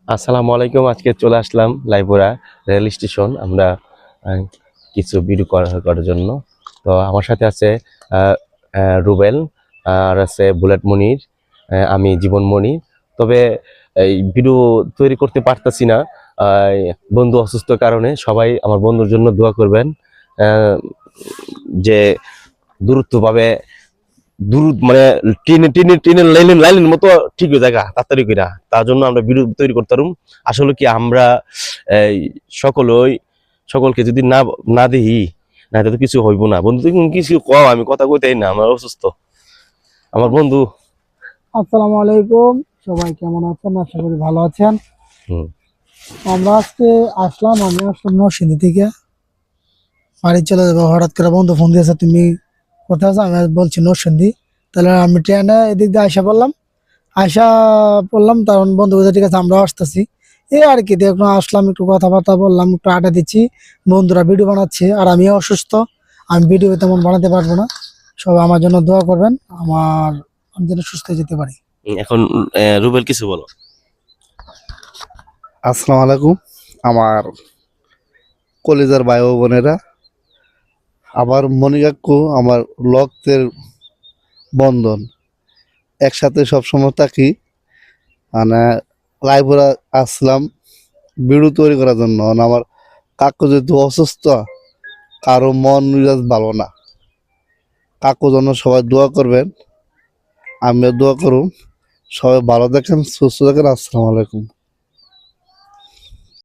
আসসালামু আলাইকুম। আজকে চলে আসলাম লাইপুরা রেল স্টেশন। আমরা কিছু ভিডিও করার জন্য। তো আমার সাথে আছে রুবেল, আর আছে বুলেট মনির, আমি জীবন মনির। তবে এই ভিডিও তৈরি করতে পারতাছি না, বন্ধু অসুস্থ কারণে। সবাই আমার বন্ধুর জন্য দোয়া করবেন, আহ, যে দূরত্বভাবে দূর মানে টিনের লাইনের মতো ঠিক হয়ে জায়গা তাড়াতাড়ি কইরা, তার জন্য আমরা ভিডিও তৈরি করতে পারুম। আসলে কি আমরা এই সকলকে যদি না না দেখি, না তো কিছু হইব না। বন্ধু তুমি কিছু কও, আমি কথা কইতেই না, আমার অসুস্থ আমার বন্ধু। আসসালামু আলাইকুম, সবাই কেমন আছেন? আশা করি ভালো আছেন। হুম। আমরা আজকে আমি আসলাম নরসিংদী থেকে। বাড়ি চলে যাবো, হঠাৎ করে বন্ধু ফোন দিয়েছে, তুমি কোথায় আছো? আমি বলছি নরসিংদী। তাহলে আমি ট্রেনে এদিক দিয়ে আয়সা পড়লাম, তখন বন্ধু বলছে ঠিক আছে আমরা আসতেছি। এই আর কি, দেখুন আসলাম, একটু কথাবার্তা বললাম, একটু আড্ডা দিচ্ছি। বন্ধুরা ভিডিও বানাচ্ছে আর আমিও অসুস্থ, আমি ভিডিও তেমন বানাতে পারবো না। সবাই আমার জন্য দোয়া করবেন, আমি যেন সুস্থ হয়ে যেতে পারি। এখন রুবেল কিছু বলো। আসসালামু আলাইকুম আমার কলেজের ভাই ও বোনেরা। আমার মনিকাক্কু আমার রক্তের বন্ধন, একসাথে সবসময় থাকি। মানে লাইব্রেরি আসলাম ভিডিও তৈরি করার জন্য। আমার কাকু যেহেতু অসুস্থ, কারো মন মেজাজ ভালো না, কাকুর জন্য সবাই দোয়া করবেন, আমিও দোয়া করুন। সবাই ভালো থাকেন, সুস্থ থাকেন। আসসালামু আলাইকুম।